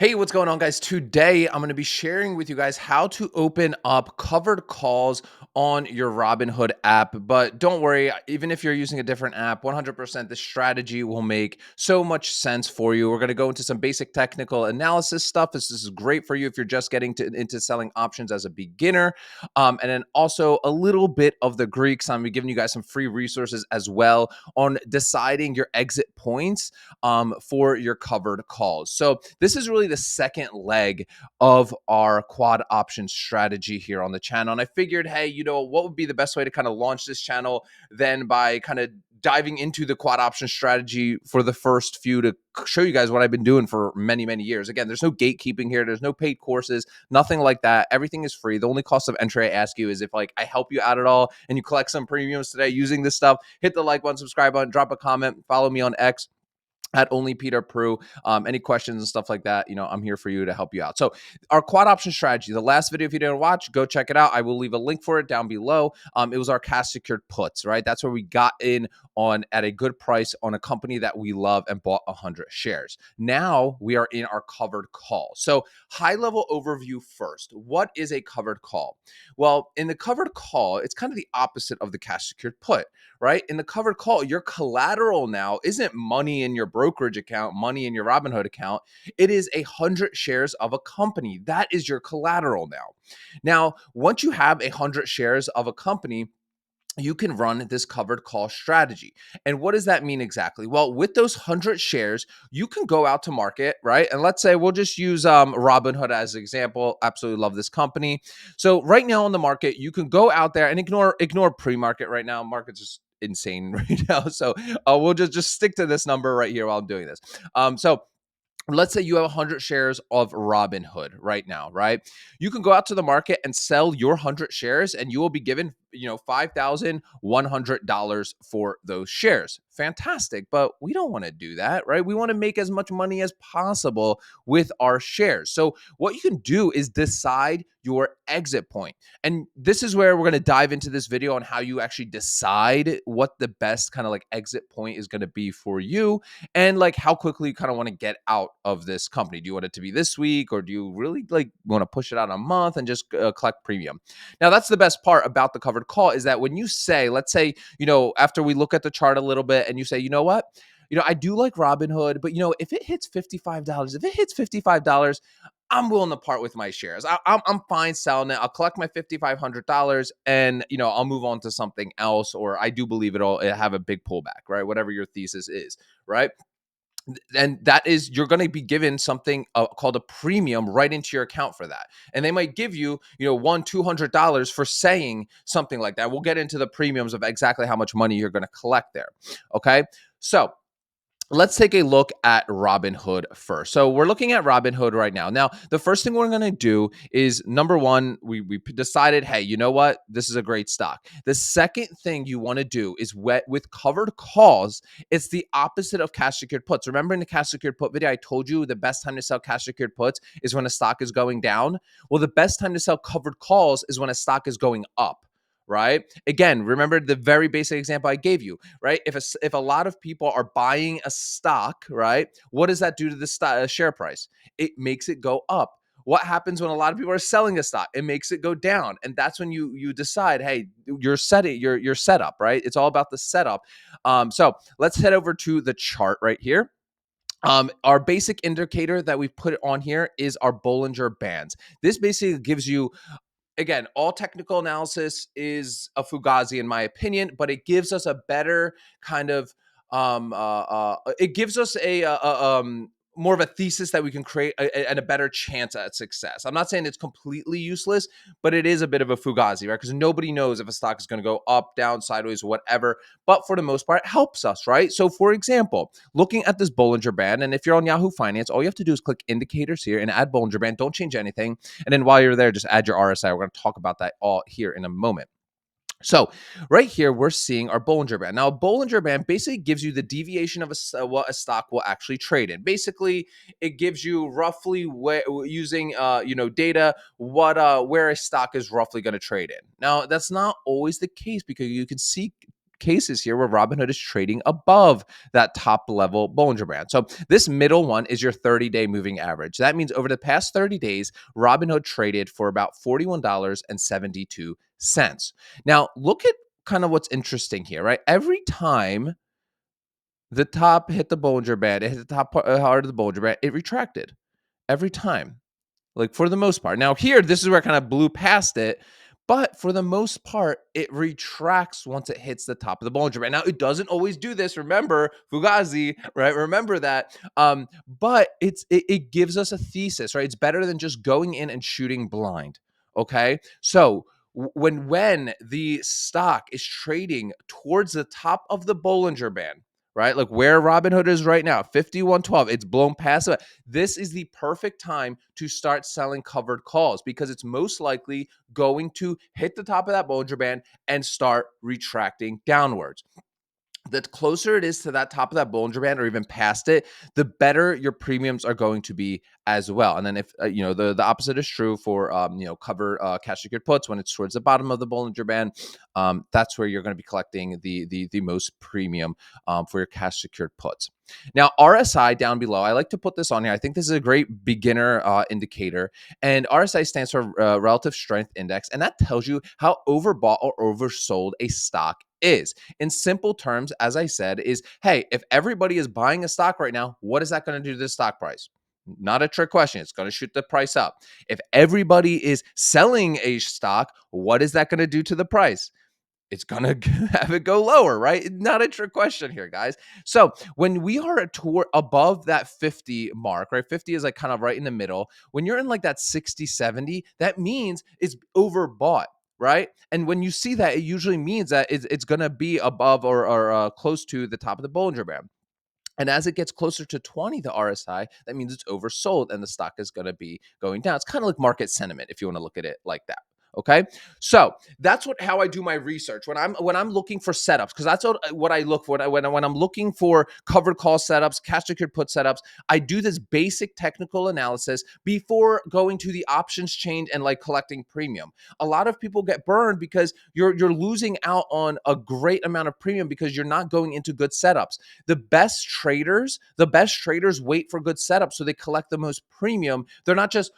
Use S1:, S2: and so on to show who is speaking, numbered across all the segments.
S1: Hey, what's going on, guys? Today, I'm going to be sharing with you guys how to open up covered calls on your Robinhood app. But don't worry, even if you're using a different app, 100% this strategy will make so much sense for you. We're going to go into some basic technical analysis stuff. This is great for you if you're just getting into selling options as a beginner. And then also a little bit of the Greeks. I'm going to be giving you guys some free resources as well on deciding your exit points for your covered calls. So this is really the second leg of our quad option strategy here on the channel. And I figured, hey, what would be the best way to kind of launch this channel than by kind of diving into the quad option strategy for the first few to show you guys what I've been doing for many, many years. Again, there's no gatekeeping here. There's no paid courses, nothing like that. Everything is free. The only cost of entry I ask you is if like I help you out at all and you collect some premiums today using this stuff, hit the like button, subscribe button, drop a comment, follow me on X at only Peter Prue. Any questions and stuff like that, I'm here for you to help you out. So our quad option strategy, the last video, if you didn't watch, go check it out. I will leave a link for it down below. It was our cash secured puts, right? That's where we got in on at a good price on a company that we love and bought 100 shares. Now we are in our covered call. So high level overview first. What is a covered call? Well, in the covered call, it's kind of the opposite of the cash secured put, right? In the covered call, your collateral now isn't money in your brokerage account, money in your Robinhood account. It is 100 shares of a company. That is your collateral now. Now, once you have 100 shares of a company, you can run this covered call strategy. And what does that mean exactly? Well, with those 100 shares, you can go out to market, right? And let's say we'll just use Robinhood as an example. Absolutely love this company. So right now on the market, you can go out there and ignore pre-market right now. Market's just insane right now. So we'll just stick to this number right here while I'm doing this. So let's say you have 100 shares of Robinhood right now, right? You can go out to the market and sell your 100 shares and you will be given, $5,100 for those shares. Fantastic. But we don't want to do that, right? We want to make as much money as possible with our shares. So what you can do is decide your exit point. And this is where we're going to dive into this video on how you actually decide what the best kind of like exit point is going to be for you and like how quickly you kind of want to get out of this company. Do you want it to be this week, or do you really like want to push it out a month and just collect premium? Now, that's the best part about the covered call is that when you say, let's say, after we look at the chart a little bit and you say, you know what? I do like Robinhood, but if it hits $55, I'm willing to part with my shares. I'm fine selling it. I'll collect my $5,500 and I'll move on to something else. Or I do believe it'll have a big pullback, right? Whatever your thesis is, right? And that is you're going to be given something called a premium right into your account for that, and they might give you $200 for saying something like that. We'll get into the premiums of exactly how much money you're going to collect there. Okay, so let's take a look at Robinhood first. So we're looking at Robinhood right now. Now, the first thing we're going to do is number one, we decided, hey, you know what? This is a great stock. The second thing you want to do is with covered calls, it's the opposite of cash secured puts. Remember in the cash secured put video, I told you the best time to sell cash secured puts is when a stock is going down. Well, the best time to sell covered calls is when a stock is going up. Right? Again, remember the very basic example I gave you, right? If a lot of people are buying a stock, right? What does that do to the share price? It makes it go up. What happens when a lot of people are selling a stock? It makes it go down, and that's when you decide, hey, you're setting your setup, right? It's all about the setup. So let's head over to the chart right here. Our basic indicator that we've put on here is our Bollinger Bands. This basically gives you, again, all technical analysis is a fugazi in my opinion, but it gives us a better kind of it gives us a more of a thesis that we can create and a better chance at success. I'm not saying it's completely useless, but it is a bit of a fugazi, right? Because nobody knows if a stock is going to go up, down, sideways, whatever. But for the most part, it helps us, right? So, for example, looking at this Bollinger Band, and if you're on Yahoo Finance, all you have to do is click indicators here and add Bollinger Band. Don't change anything. And then while you're there, just add your RSI. We're going to talk about that all here in a moment. So right here, we're seeing our Bollinger Band. Now, a Bollinger Band basically gives you the deviation of what a stock will actually trade in. Basically, it gives you roughly using data where a stock is roughly going to trade in. Now, that's not always the case because you can see cases here where Robinhood is trading above that top level Bollinger Band. So this middle one is your 30-day moving average. That means over the past 30 days, Robinhood traded for about $41.72. Now, look at kind of what's interesting here, right? Every time the top hit the Bollinger Band, it hit the top part of the Bollinger Band, it retracted every time, like for the most part. Now, here, this is where I kind of blew past it, but for the most part, it retracts once it hits the top of the Bollinger Band. Now, it doesn't always do this. Remember, Fugazi, right? Remember that. But it gives us a thesis, right? It's better than just going in and shooting blind. Okay, so when the stock is trading towards the top of the Bollinger Band, right? Like where Robinhood is right now, 51.12, it's blown past it. This is the perfect time to start selling covered calls because it's most likely going to hit the top of that Bollinger Band and start retracting downwards. The closer it is to that top of that Bollinger Band or even past it, the better your premiums are going to be as well. And then if the opposite is true for cover cash secured puts when it's towards the bottom of the Bollinger Band, that's where you're going to be collecting the most premium for your cash secured puts. Now, RSI down below, I like to put this on here. I think this is a great beginner indicator. And RSI stands for Relative Strength Index, and that tells you how overbought or oversold a stock is. In simple terms, as I said, is hey, if everybody is buying a stock right now, what is that going to do to the stock price? Not a trick question. It's going to shoot the price up. If everybody is selling a stock, what is that going to do to the price? It's going to have it go lower, right? Not a trick question here, guys. So when we are above that 50 mark, right? 50 is like kind of right in the middle. When you're in like that 60, 70, that means it's overbought, right? And when you see that, it usually means that it's going to be above or close to the top of the Bollinger Band. And as it gets closer to 20, the RSI, that means it's oversold and the stock is going to be going down. It's kind of like market sentiment if you want to look at it like that. Okay, so that's how I do my research when I'm looking for setups, because that's what I look for when I'm looking for covered call setups, cash secured put setups. I do this basic technical analysis before going to the options chain and like collecting premium. A lot of people get burned because you're losing out on a great amount of premium because you're not going into good setups. The best traders wait for good setups so they collect the most premium. They're not just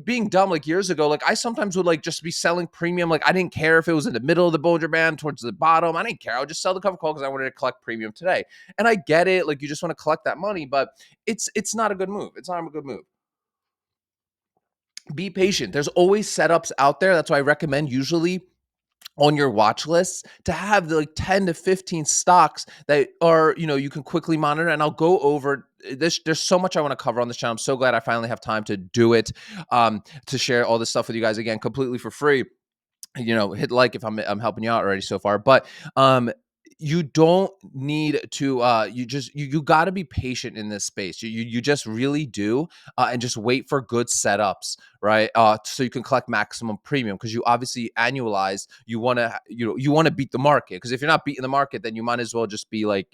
S1: being dumb like years ago. Like I sometimes would like just be selling premium. Like I didn't care if it was in the middle of the Bollinger Band towards the bottom. I didn't care. I would just sell the cover call because I wanted to collect premium today. And I get it. Like you just want to collect that money, but it's not a good move. It's not a good move. Be patient. There's always setups out there. That's why I recommend usually on your watch lists to have the like 10 to 15 stocks that are, you can quickly monitor. And I'll go over this. There's so much I want to cover on this channel. I'm so glad I finally have time to do it, to share all this stuff with you guys again, completely for free. Hit like if I'm helping you out already so far, but you don't need to you got to be patient in this space. You just really do, and just wait for good setups, right? So you can collect maximum premium, because you obviously annualize. You want to beat the market, because if you're not beating the market, then you might as well just be like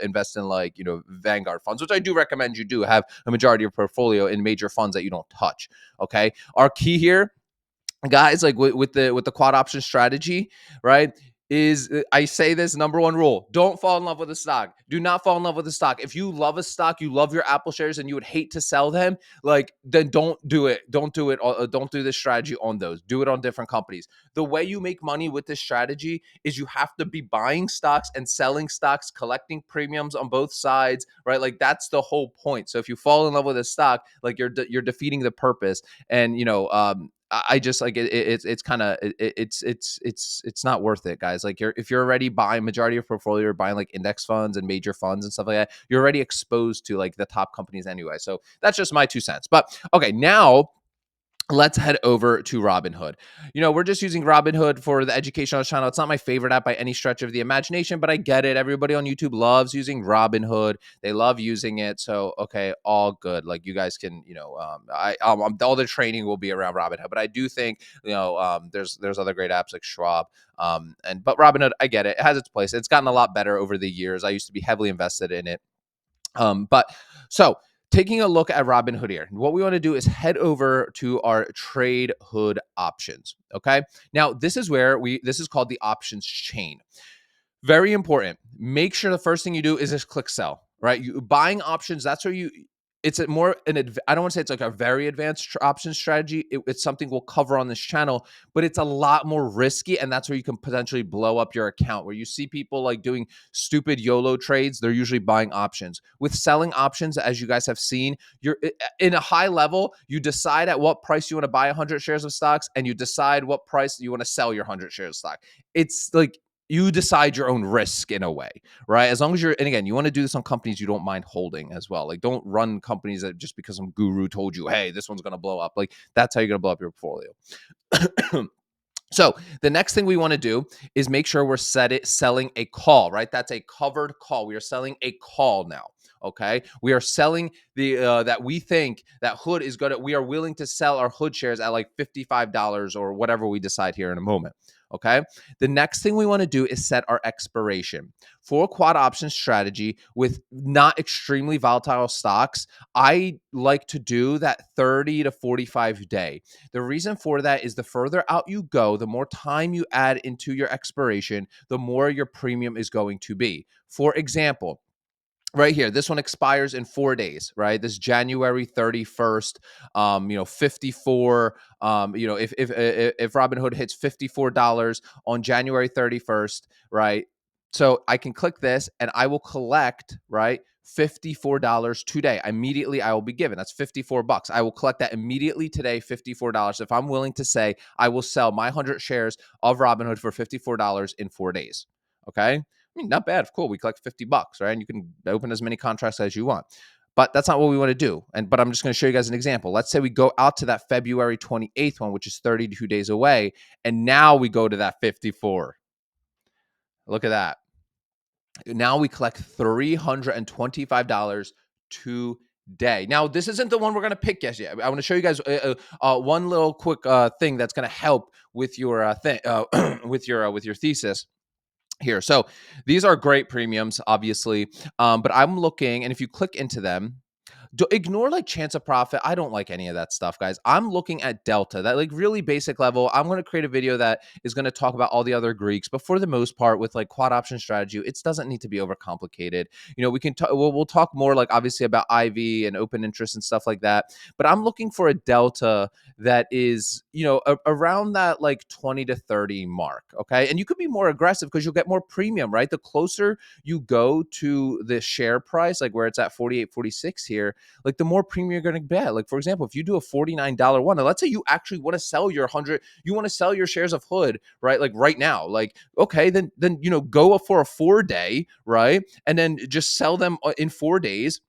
S1: invest in like Vanguard funds, which I do recommend you do have a majority of your portfolio in major funds that you don't touch. Okay, our key here, guys, like with the quad option strategy, right, is I say this number one rule: don't fall in love with a stock. Do not fall in love with a stock. If you love a stock, you love your Apple shares, and you would hate to sell them, like then don't do it. Don't do it. Don't do this strategy on those. Do it on different companies. The way you make money with this strategy is you have to be buying stocks and selling stocks, collecting premiums on both sides, right? Like that's the whole point. So if you fall in love with a stock, like you're defeating the purpose. And I just like it's kind of it's not worth it, guys. Like if you're already buying majority of your portfolio, you're buying like index funds and major funds and stuff like that, you're already exposed to like the top companies anyway. So that's just my 2 cents. But okay, now let's head over to Robinhood. We're just using Robinhood for the educational channel. It's not my favorite app by any stretch of the imagination, but I get it. Everybody on YouTube loves using Robinhood. They love using it. So, okay, all good. Like you guys can, all the training will be around Robinhood, but I do think, there's other great apps like Schwab. But Robinhood, I get it. It has its place. It's gotten a lot better over the years. I used to be heavily invested in it. But taking a look at Robinhood here, what we want to do is head over to our trade hood options. Okay. Now this is called the options chain. Very important. Make sure the first thing you do is just click sell, right? You buying options, that's where you it's a more I don't want to say it's like a very advanced option strategy. It's something we'll cover on this channel, but it's a lot more risky, and that's where you can potentially blow up your account. Where you see people like doing stupid YOLO trades, they're usually buying options. With selling options, as you guys have seen, you're in a high level. You decide at what price you want to buy 100 shares of stocks, and you decide what price you want to sell your 100 shares of stock. It's like you decide your own risk in a way, right? As long as you're, and again, you want to do this on companies you don't mind holding as well. Like, don't run companies that just because some guru told you, hey, this one's going to blow up. Like, that's how you're going to blow up your portfolio. So the next thing we want to do is make sure we're selling a call, right? That's a covered call. We are selling a call now. Okay, we are selling the that we think that Hood is gonna. We are willing to sell our Hood shares at like $55 or whatever we decide here in a moment. Okay, the next thing we want to do is set our expiration for a quad option strategy with not extremely volatile stocks. I like to do that 30 to 45 day. The reason for that is the further out you go, the more time you add into your expiration, the more your premium is going to be. For example, right here, this one expires in 4 days, right? This January 31st, 54. If Robinhood hits $54 on January 31st, right? So I can click this and I will collect, right? $54 today. Immediately I will be given. That's 54 bucks. I will collect that immediately today, $54. If I'm willing to say I will sell my 100 shares of Robinhood for $54 in 4 days. Okay. I mean, not bad. Cool. We collect 50 bucks, right? And you can open as many contracts as you want. But that's not what we want to do. But I'm just going to show you guys an example. Let's say we go out to that February 28th one, which is 32 days away. And now we go to that 54. Look at that. Now we collect $325 today. Now, this isn't the one we're going to pick yet. I want to show you guys one little quick thing that's going to help with your with your thesis here. So these are great premiums, obviously, but I'm looking, and if you click into them, ignore like chance of profit. I don't like any of that stuff, guys. I'm looking at delta, that like really basic level. I'm going to create a video that is going to talk about all the other Greeks, but for the most part, with like quad option strategy, it doesn't need to be overcomplicated. We can we'll talk more like obviously about IV and open interest and stuff like that. But I'm looking for a delta that is around that like 20 to 30 mark. Okay, and you could be more aggressive because you'll get more premium, right? The closer you go to the share price, like where it's at 48, 46 here, like the more premium you're going to get. Like, for example, if you do a $49 one, and let's say you actually want to sell your 100, you want to sell your shares of Hood, right? Like right now, like, okay, then go for a 4 day, right? And then just sell them in 4 days,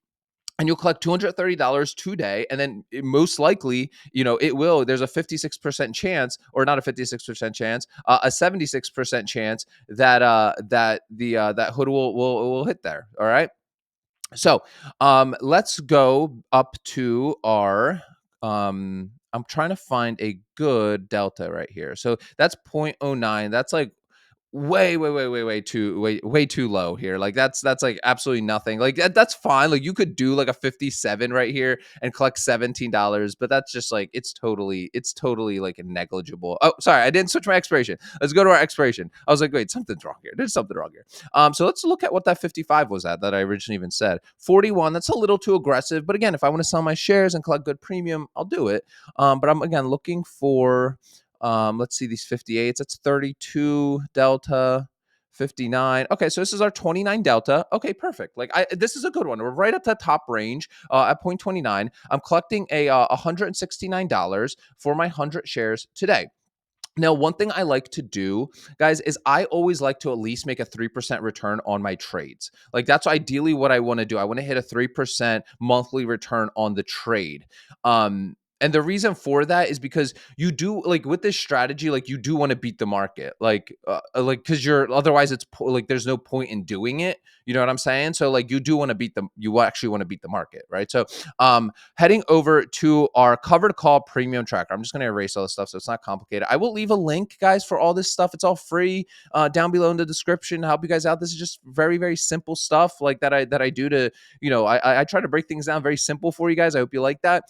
S1: and you'll collect $230 today. And then most likely, there's a 56% chance, or not a 56% chance, a 76% chance that Hood will hit there. All right. So let's go up to our, I'm trying to find a good delta right here. So that's 0.09. That's like way too low here. Like that's like absolutely nothing. Like that's fine. Like you could do like a 57 right here and collect $17, but that's just like it's totally like negligible. Oh, sorry, I didn't switch my expiration. Let's go to our expiration. I was like, wait, something's wrong here. There's something wrong here. So let's look at what that 55 was at that I originally even said. 41, that's a little too aggressive. But again, if I want to sell my shares and collect good premium, I'll do it. But I'm again looking for let's see these 58s. That's 32 delta, 59. Okay, so this is our 29 delta. Okay, perfect. Like this is a good one. We're right at the top range at 0.29. I'm collecting a $169 for my 100 shares today. Now, one thing I like to do, guys, is I always like to at least make a 3% return on my trades. Like that's ideally what I want to do. I want to hit a 3% monthly return on the trade. And the reason for that is because you do, like with this strategy, like you do want to beat the market, like because you're otherwise like there's no point in doing it. You know what I'm saying? So like you do want to you actually want to beat the market, right? So heading over to our covered call premium tracker. I'm just going to erase all this stuff so it's not complicated. I will leave a link, guys, for all this stuff. It's all free down below in the description to help you guys out. This is just very, very simple stuff like that I do to, I try to break things down very simple for you guys. I hope you like that.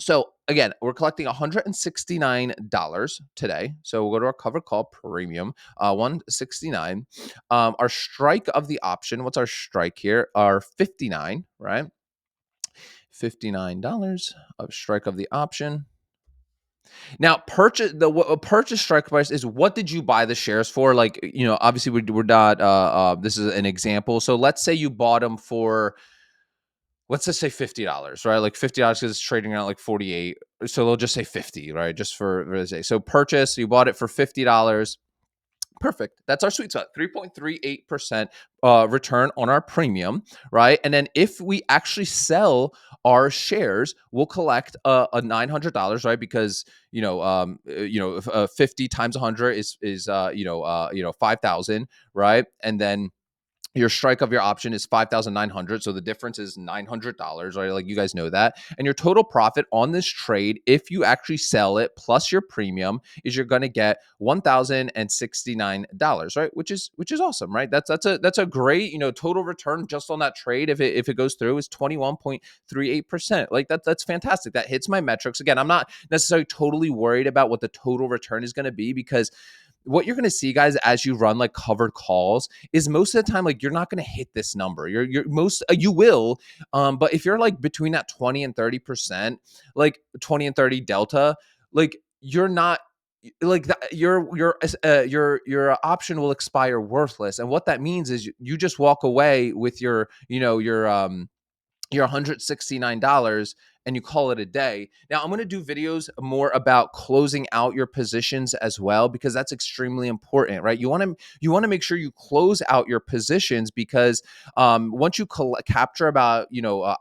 S1: So again, we're collecting $169 today. So we'll go to our covered call premium, 169. Our strike of the option, what's our strike here? Our 59, right? $59 of strike of the option. Now, purchase strike price is what did you buy the shares for? Like, obviously we're not. This is an example. So let's say you bought them for, let's just say $50, right? Like $50 because it's trading around like 48. So they'll just say 50, right? Just for the say. So purchase, you bought it for $50. Perfect. That's our sweet spot. 3.38% return on our premium, right? And then if we actually sell our shares, we'll collect a $900, right? Because 50 times 100 is 5,000, right? And then your strike of your option is 5,900. So the difference is $900, right? Like you guys know that. And your total profit on this trade, if you actually sell it plus your premium, is you're going to get $1,069, right? Which is awesome, right? That's a great, total return just on that trade. If it goes through is 21.38%. Like that's fantastic. That hits my metrics. Again, I'm not necessarily totally worried about what the total return is going to be, because what you're going to see, guys, as you run like covered calls is most of the time, like, you're not going to hit this number. You're most you will, but if you're like between that 20 and 30%, like 20 and 30 delta, like you're not like your option will expire worthless. And what that means is you just walk away with your $169 and you call it a day. Now, I'm going to do videos more about closing out your positions as well, because that's extremely important, right? You want to make sure you close out your positions, because once you capture about,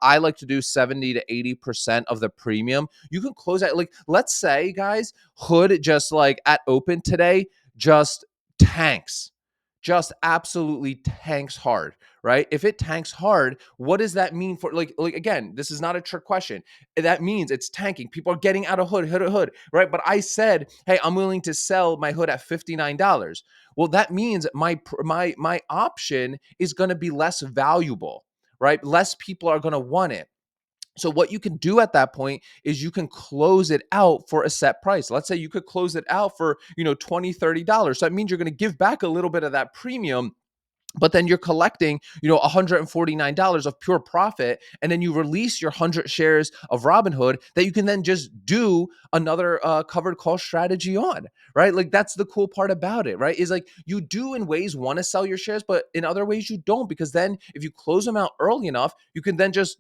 S1: I like to do 70 to 80% of the premium, you can close out. Like, let's say, guys, Hood just like at open today just tanks, just absolutely tanks hard, right? If it tanks hard, what does that mean for, like again, this is not a trick question. That means it's tanking. People are getting out of hood, right? But I said, hey, I'm willing to sell my hood at $59. Well, that means my option is going to be less valuable, right? Less people are going to want it. So what you can do at that point is you can close it out for a set price. Let's say you could close it out for, $20, $30. So that means you're going to give back a little bit of that premium, but then you're collecting, $149 of pure profit. And then you release your 100 shares of Robinhood that you can then just do another covered call strategy on, right? Like, that's the cool part about it, right? Is like, you do in ways want to sell your shares, but in other ways you don't, because then if you close them out early enough, you can then just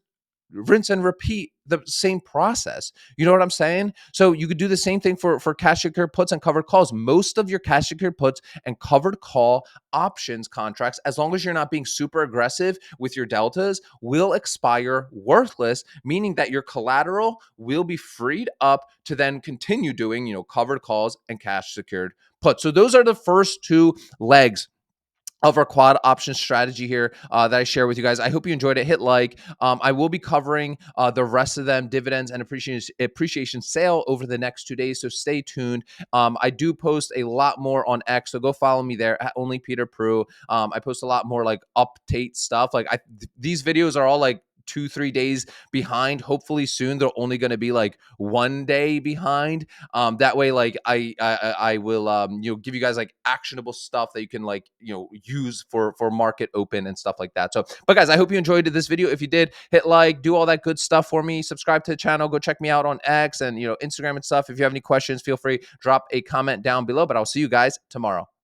S1: rinse and repeat the same process. You know what I'm saying? So you could do the same thing for cash secured puts and covered calls. Most of your cash secured puts and covered call options contracts, as long as you're not being super aggressive with your deltas, will expire worthless, meaning that your collateral will be freed up to then continue doing, covered calls and cash secured puts. So those are the first two legs of our quad option strategy here that I share with you guys. I hope you enjoyed it. Hit like. I will be covering the rest of them, dividends and appreciation sale, over the next 2 days. So stay tuned. I do post a lot more on X, so go follow me there at Only Peter Prue. I post a lot more like update stuff. Like these videos are all like 2-3 days behind. Hopefully soon they're only going to be like 1 day behind. That way, like I will give you guys like actionable stuff that you can like use for market open and stuff like that. So, but guys, I hope you enjoyed this video. If you did, hit like, do all that good stuff for me, subscribe to the channel, go check me out on X and Instagram and stuff. If you have any questions, feel free, drop a comment down below. But I'll see you guys tomorrow.